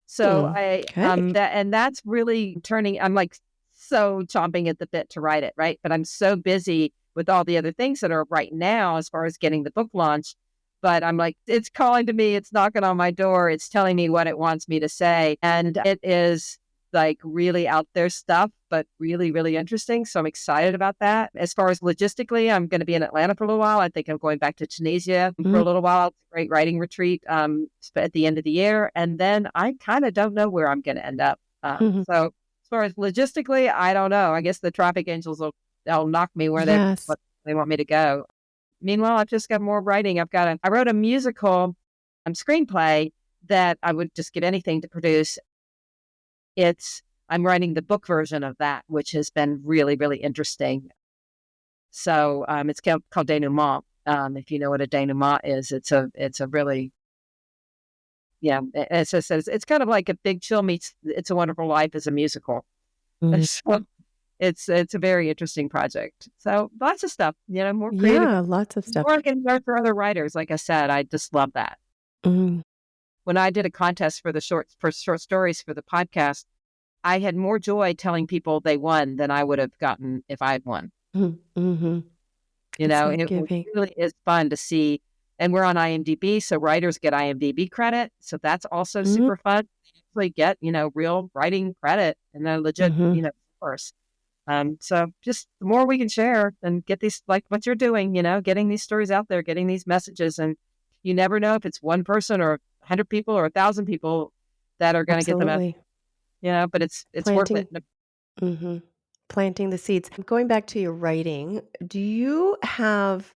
[SPEAKER 2] So
[SPEAKER 1] Hmm. Okay.
[SPEAKER 2] that's really turning. I'm like so chomping at the bit to write it, right? But I'm so busy with all the other things that are right now as far as getting the book launched. But I'm like, it's calling to me, it's knocking on my door, it's telling me what it wants me to say. And it is like really out there stuff, but really, really interesting. So I'm excited about that. As far as logistically, I'm going to be in Atlanta for a little while. I think I'm going back to Tunisia for
[SPEAKER 1] Mhm.
[SPEAKER 2] a little while. It's a great writing retreat at the end of the year. And then I kind of don't know where I'm going to end up. So as far as logistically, I don't know. I guess the traffic angels they'll knock me where
[SPEAKER 1] Yes.
[SPEAKER 2] what they want me to go. Meanwhile, I've just got more writing. I wrote a musical screenplay that I would just give anything to produce. I'm writing the book version of that, which has been really, really interesting. So it's called denouement. If you know what a denouement is, it's a really yeah, it's kind of like a Big Chill meets It's a Wonderful Life as a musical.
[SPEAKER 1] Mhm.
[SPEAKER 2] So it's a very interesting project. So lots of stuff, more creative.
[SPEAKER 1] Yeah, lots of stuff.
[SPEAKER 2] Or getting there for other writers. Like I said, I just love that.
[SPEAKER 1] Mhm.
[SPEAKER 2] When I did a contest for short stories for the podcast, I had more joy telling people they won than I would have gotten if I had won.
[SPEAKER 1] Mhm. Mhm. It's that
[SPEAKER 2] It
[SPEAKER 1] giving.
[SPEAKER 2] really is fun to see. And we're on IMDb, so writers get IMDb credit. So that's also
[SPEAKER 1] Mhm.
[SPEAKER 2] super fun. They actually get, real writing credit and a legit,
[SPEAKER 1] Mhm.
[SPEAKER 2] source. So just the more we can share and get these, like what you're doing, getting these stories out there, getting these messages. And you never know if it's one person or 100 people or 1,000 people that are going to get the message,
[SPEAKER 1] Absolutely.
[SPEAKER 2] but it's worth it.
[SPEAKER 1] Planting. Mhm. Planting the seeds. Going back to your writing, do you have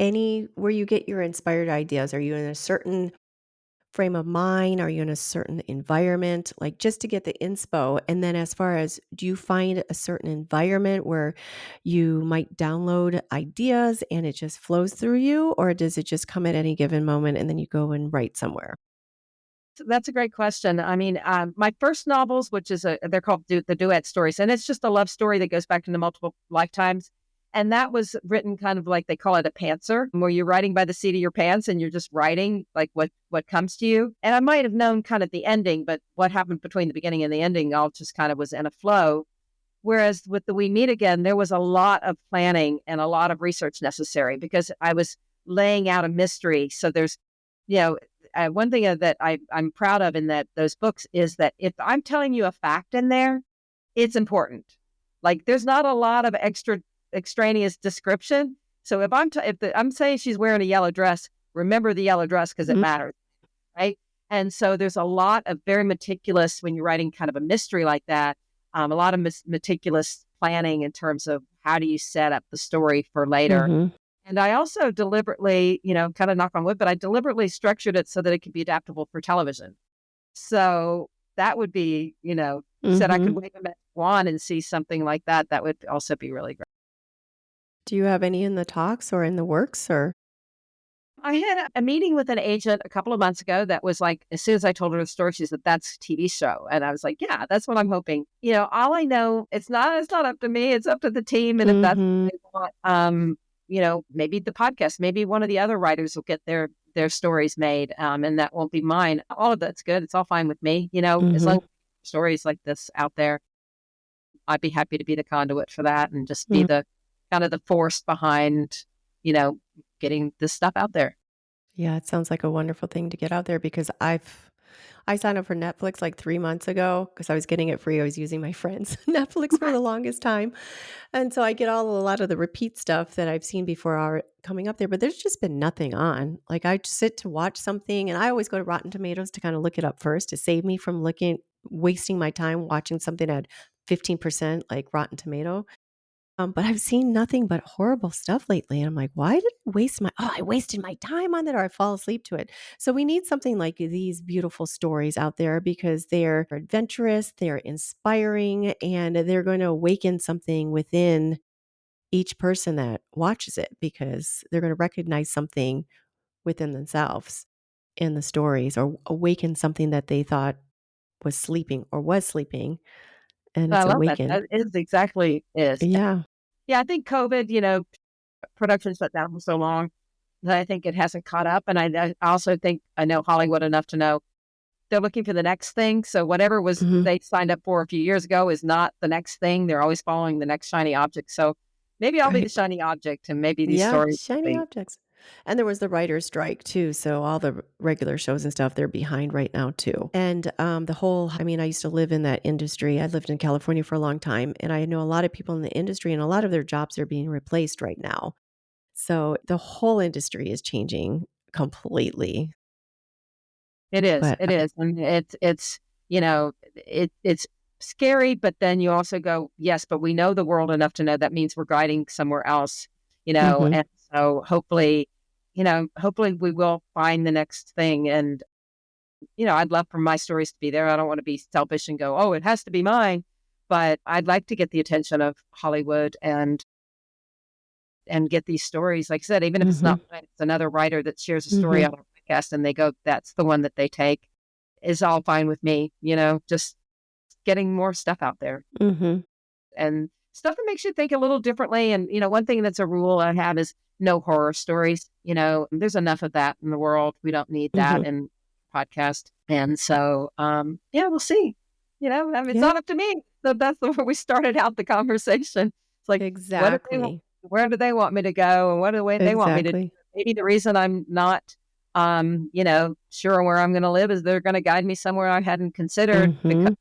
[SPEAKER 1] any where you get your inspired ideas? Are you in a certain frame of mind? Are you in a certain environment? Like just to get the inspo. And then as far as do you find a certain environment where you might download ideas and it just flows through you? Or does it just come at any given moment and then you go and write somewhere?
[SPEAKER 2] That's a great question. I mean, my first novels, which is they're called the Duet stories, and it's just a love story that goes back into multiple lifetimes. And that was written kind of like they call it a pantser, where you're writing by the seat of your pants and you're just writing like what comes to you. And I might have known kind of the ending, but what happened between the beginning and the ending all just kind of was in a flow. Whereas with the We Meet Again, there was a lot of planning and a lot of research necessary because I was laying out a mystery. So there's, you know, one thing that I'm proud of in those books is that if I'm telling you a fact in there, it's important. Like there's not a lot of extraneous description. So if I'm saying she's wearing a yellow dress, remember the yellow dress because it
[SPEAKER 1] Mhm.
[SPEAKER 2] matters, right? And so there's a lot of very meticulous when you're writing kind of a mystery like that. A lot of meticulous planning in terms of how do you set up the story for later.
[SPEAKER 1] Mhm.
[SPEAKER 2] And I also deliberately, kind of knock on wood, but I deliberately structured it so that it could be adaptable for television. So that would be, you said I could
[SPEAKER 1] Mhm.
[SPEAKER 2] wave a magic wand and see something like that. That would also be really great.
[SPEAKER 1] Do you have any in the talks or in the works or?
[SPEAKER 2] I had a meeting with an agent a couple of months ago that was like, as soon as I told her the story, she said, that's a TV show. And I was like, yeah, that's what I'm hoping. All I know, it's not up to me. It's up to the team. And if that's
[SPEAKER 1] Mhm.
[SPEAKER 2] what they want, maybe the podcast, maybe one of the other writers will get their stories made. And that won't be mine. All of that's good. It's all fine with me. As long
[SPEAKER 1] Mhm.
[SPEAKER 2] as stories like this out there, I'd be happy to be the conduit for that and just be
[SPEAKER 1] Mhm.
[SPEAKER 2] the kind of the force behind, you know, getting this stuff out there.
[SPEAKER 1] Yeah, it sounds like a wonderful thing to get out there because I signed up for Netflix like 3 months ago because I was getting it free. I was using my friend's Netflix for the longest time. And so I get a lot of the repeat stuff that I've seen before are coming up there, but there's just been nothing on. Like I just sit to watch something and I always go to Rotten Tomatoes to kind of look it up first to save me from wasting my time watching something at 15% like Rotten Tomato. But I've seen nothing but horrible stuff lately. And I'm like, why did I wasted my time on it or I fall asleep to it. So we need something like these beautiful stories out there because they're adventurous, they're inspiring, and they're going to awaken something within each person that watches it because they're going to recognize something within themselves in the stories or awaken something that they thought was sleeping and
[SPEAKER 2] I
[SPEAKER 1] it's
[SPEAKER 2] love that.
[SPEAKER 1] awakened.
[SPEAKER 2] That is exactly is.
[SPEAKER 1] Yeah.
[SPEAKER 2] Yeah, I think COVID, production shut down for so long that I think it hasn't caught up. And I also think I know Hollywood enough to know they're looking for the next thing. So whatever was
[SPEAKER 1] Mhm.
[SPEAKER 2] they signed up for a few years ago is not the next thing. They're always following the next shiny object. So maybe I'll be the
[SPEAKER 1] Right.
[SPEAKER 2] shiny object and maybe these
[SPEAKER 1] Yeah,
[SPEAKER 2] stories will
[SPEAKER 1] shiny
[SPEAKER 2] be.
[SPEAKER 1] objects. And there was the writer's strike too, so all the regular shows and stuff, they're behind right now too. And, I used to live in that industry. I lived in California for a long time, and I know a lot of people in the industry, and a lot of their jobs are being replaced right now. So the whole industry is changing completely.
[SPEAKER 2] It is.
[SPEAKER 1] But,
[SPEAKER 2] It is. And it's scary, but then you also go, yes, but we know the world enough to know that means we're guiding somewhere else,
[SPEAKER 1] mhm,
[SPEAKER 2] and so hopefully we will find the next thing. And, I'd love for my stories to be there. I don't want to be selfish and go, oh, it has to be mine. But I'd like to get the attention of Hollywood and get these stories. Like I said, even if it's
[SPEAKER 1] mhm.
[SPEAKER 2] not mine, it's another writer that shares a story
[SPEAKER 1] Mhm.
[SPEAKER 2] on a podcast and they go, that's the one that they take. is all fine with me, just getting more stuff out there and stuff that makes you think a little differently. And, one thing that's a rule I have is no horror stories. There's enough of that in the world. We don't need that in podcast. And so, we'll see. It's not up to me. So that's the way we started out the conversation. It's like,
[SPEAKER 1] exactly.
[SPEAKER 2] Where do they want me to go? And what do they want me to do? Maybe the reason I'm not, sure where I'm going to live is they're going to guide me somewhere I hadn't considered because,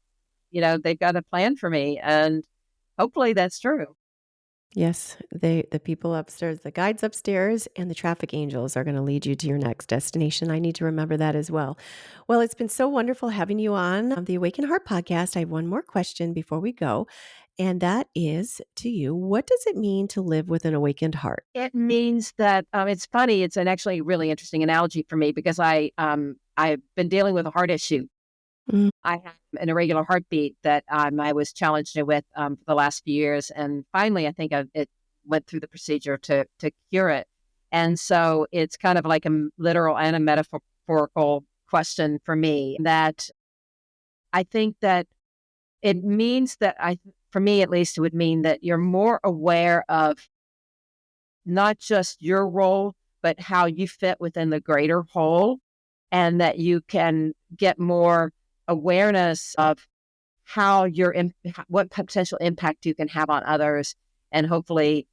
[SPEAKER 2] they've got a plan for me. And hopefully that's true.
[SPEAKER 1] Yes, the people upstairs, the guides upstairs, and the traffic angels are going to lead you to your next destination. I need to remember that as well. Well, it's been so wonderful having you on the Awaken Heart podcast. I have one more question before we go, and that is to you. What does it mean to live with an awakened heart?
[SPEAKER 2] It means that it's funny. It's an actually really interesting analogy for me because I've been dealing with a heart issue. I have an irregular heartbeat that I was challenged with for the last few years. And finally, I think it went through the procedure to cure it. And so it's kind of like a literal and a metaphorical question for me that I think that it means that for me, at least, it would mean that you're more aware of not just your role, but how you fit within the greater whole, and that you can get more awareness of how what potential impact you can have on others, and hopefully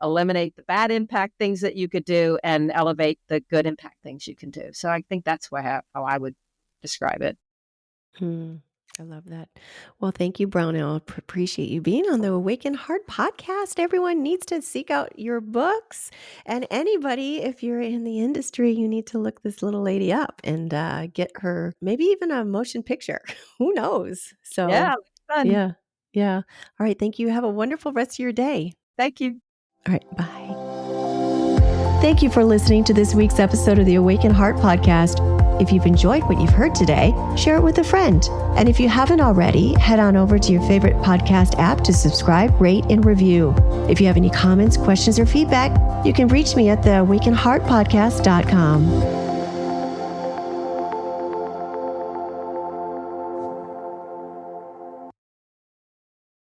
[SPEAKER 2] eliminate the bad impact things that you could do and elevate the good impact things you can do. So I think that's how I would describe it.
[SPEAKER 1] I love that. Well, thank you, Brownell. Appreciate you being on the Awaken Heart podcast. Everyone needs to seek out your books. And anybody, if you're in the industry, you need to look this little lady up and get her, maybe even a motion picture. Who knows? So,
[SPEAKER 2] yeah, fun.
[SPEAKER 1] Yeah. All right. Thank you. Have a wonderful rest of your day.
[SPEAKER 2] Thank you.
[SPEAKER 1] All right. Bye. Thank you for listening to this week's episode of the Awaken Heart podcast. If you've enjoyed what you've heard today, share it with a friend. And if you haven't already, head on over to your favorite podcast app to subscribe, rate, and review. If you have any comments, questions, or feedback, you can reach me at theawakenheartpodcast.com.